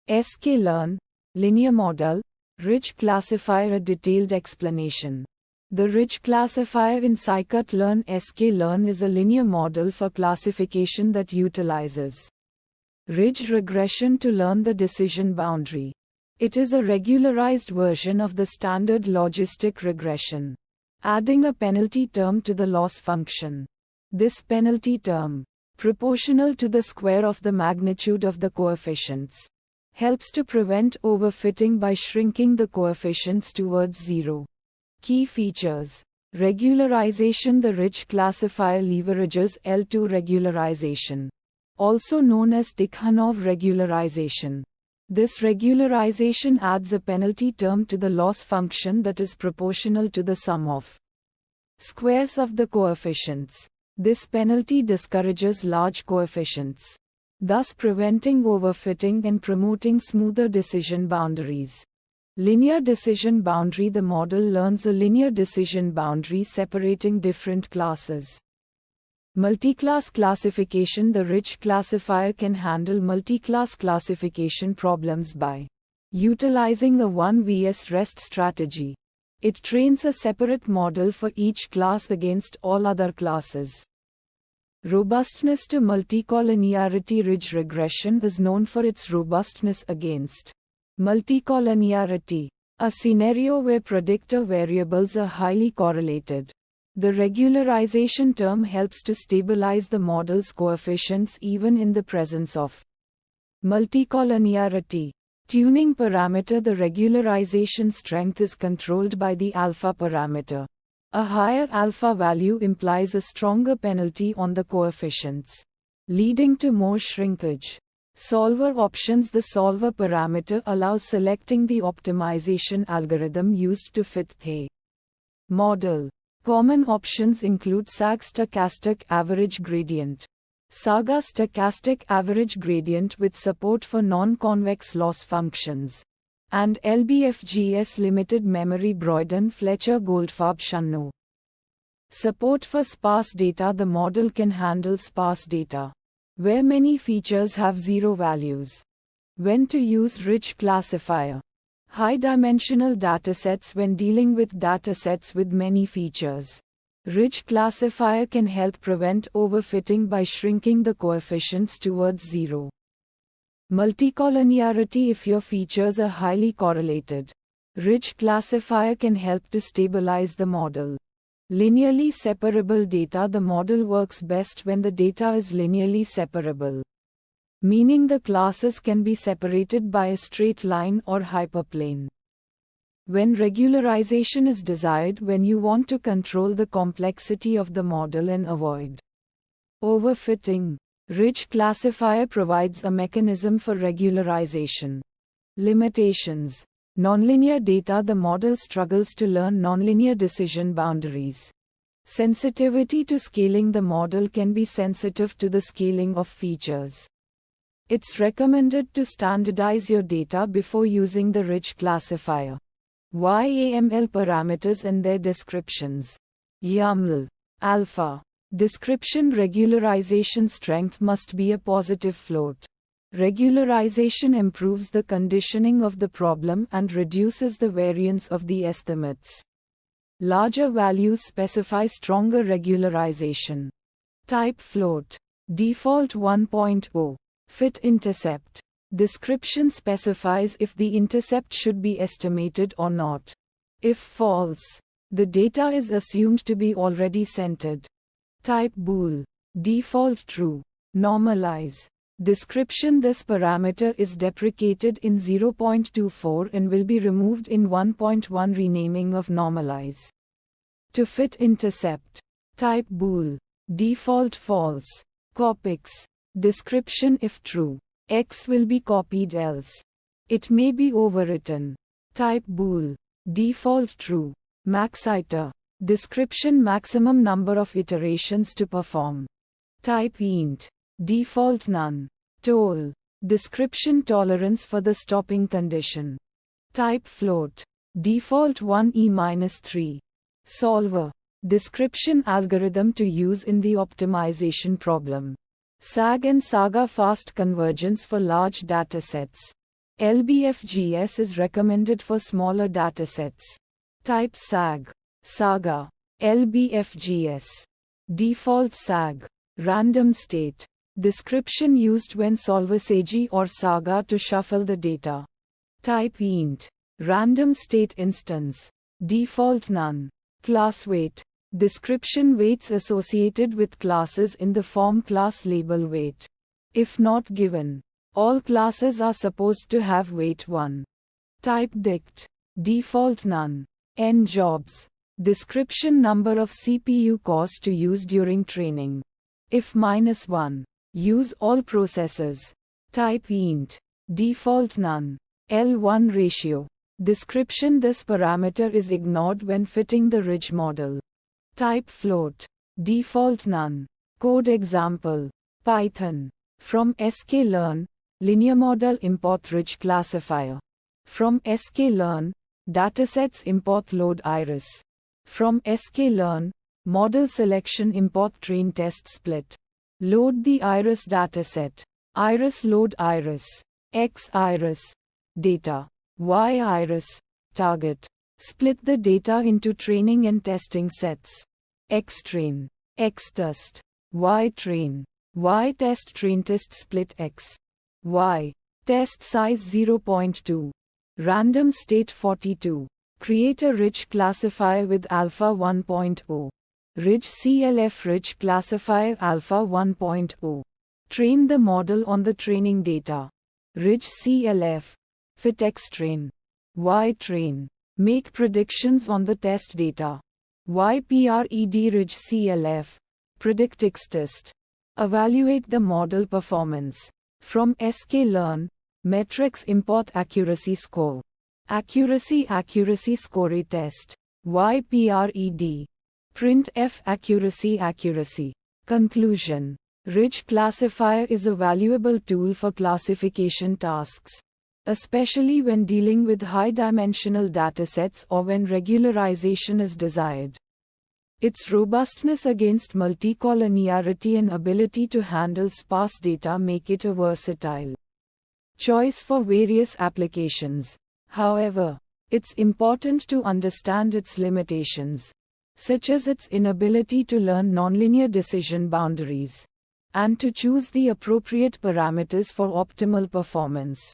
sklearn, linear model, RidgeClassifier. A detailed explanation. The RidgeClassifier in scikit-learn sklearn is a linear model for classification that utilizes ridge regression to learn the decision boundary. It is a regularized version of the standard logistic regression, adding a penalty term to the loss function. This penalty term, proportional to the square of the magnitude of the coefficients, helps to prevent overfitting by shrinking the coefficients towards zero. Key features. Regularization. The RidgeClassifier leverages L2 regularization, also known as Tikhanov regularization. This regularization adds a penalty term to the loss function that is proportional to the sum of squares of the coefficients. This penalty discourages large coefficients, thus preventing overfitting and promoting smoother decision boundaries. Linear decision boundary. The model learns a linear decision boundary separating different classes. Multiclass classification. The RidgeClassifier can handle multiclass classification problems by utilizing a 1 vs rest strategy. It trains a separate model for each class against all other classes. Robustness to multicollinearity. Ridge regression is known for its robustness against multicollinearity, a scenario where predictor variables are highly correlated. The regularization term helps to stabilize the model's coefficients even in the presence of multicollinearity. Tuning parameter. The regularization strength is controlled by the alpha parameter. A higher alpha value implies a stronger penalty on the coefficients, leading to more shrinkage. Solver options. The solver parameter allows selecting the optimization algorithm used to fit the model. Common options include SAG stochastic average gradient, SAGA stochastic average gradient with support for non-convex loss functions, and LBFGS limited memory Broyden-Fletcher-Goldfarb-Shannon. Support for sparse data. The model can handle sparse data, where many features have zero values. When to use RidgeClassifier. High-dimensional datasets. When dealing with datasets with many features, RidgeClassifier can help prevent overfitting by shrinking the coefficients towards zero. Multicollinearity. If your features are highly correlated, RidgeClassifier can help to stabilize the model. Linearly separable data. The model works best when the data is linearly separable, meaning the classes can be separated by a straight line or hyperplane. When regularization is desired. When you want to control the complexity of the model and avoid overfitting, RidgeClassifier provides a mechanism for regularization. Limitations. Nonlinear data. The model struggles to learn nonlinear decision boundaries. Sensitivity to scaling. The model can be sensitive to the scaling of features. It's recommended to standardize your data before using the RidgeClassifier. YAML parameters and their descriptions. YAML. Alpha. Description. Regularization strength must be a positive float. Regularization improves the conditioning of the problem and reduces the variance of the estimates. Larger values specify stronger regularization. Type float. Default 1.0. Fit intercept. Description specifies if the intercept should be estimated or not. If false, the data is assumed to be already centered. Type bool. Default true. Normalize. Description. This parameter is deprecated in 0.24 and will be removed in 1.1. Renaming of normalize. To fit intercept. Type bool. Default false. Copix. Description. If true, X will be copied, else it may be overwritten. Type bool. Default true. Maxiter. Description. Maximum number of iterations to perform. Type int. Default none. Toll. Description. Tolerance for the stopping condition. Type float. Default 1e-3. Solver. Description. Algorithm to use in the optimization problem. SAG and SAGA fast convergence for large datasets. LBFGS is recommended for smaller datasets. Type SAG. Saga. LBFGS. Default SAG. Random state. Description used when solver SAG or Saga to shuffle the data. Type int. Random state instance. Default none. Class weight. Description weights associated with classes in the form class label weight. If not given, all classes are supposed to have weight 1. Type dict. Default none. N jobs. Description number of CPU cores to use during training. If -1, use all processors. Type int. Default none. L1 ratio. Description. This parameter is ignored when fitting the ridge model. Type float. Default none. Code example. Python. From sklearn, linear model import RidgeClassifier. From sklearn, datasets import load iris. From sklearn, model selection import train test split. Load the iris dataset. Iris load iris. X iris. Data. Y iris. Target. Split the data into training and testing sets. X train. X test. Y train. Y test train test split X. Y. Test size 0.2. Random state 42. Create a RidgeClassifier with alpha 1.0. RidgeCLF RidgeClassifier alpha 1.0. Train the model on the training data. RidgeCLF. Fit X train. Y train. Make predictions on the test data. YPRED RidgeCLF. Predict X test. Evaluate the model performance. From sklearn, metrics import accuracy score. Accuracy score test. YPRED. Print F accuracy. Conclusion. RidgeClassifier is a valuable tool for classification tasks, especially when dealing with high-dimensional datasets or when regularization is desired. Its robustness against multicollinearity and ability to handle sparse data make it a versatile choice for various applications. However, it's important to understand its limitations, such as its inability to learn nonlinear decision boundaries, and to choose the appropriate parameters for optimal performance.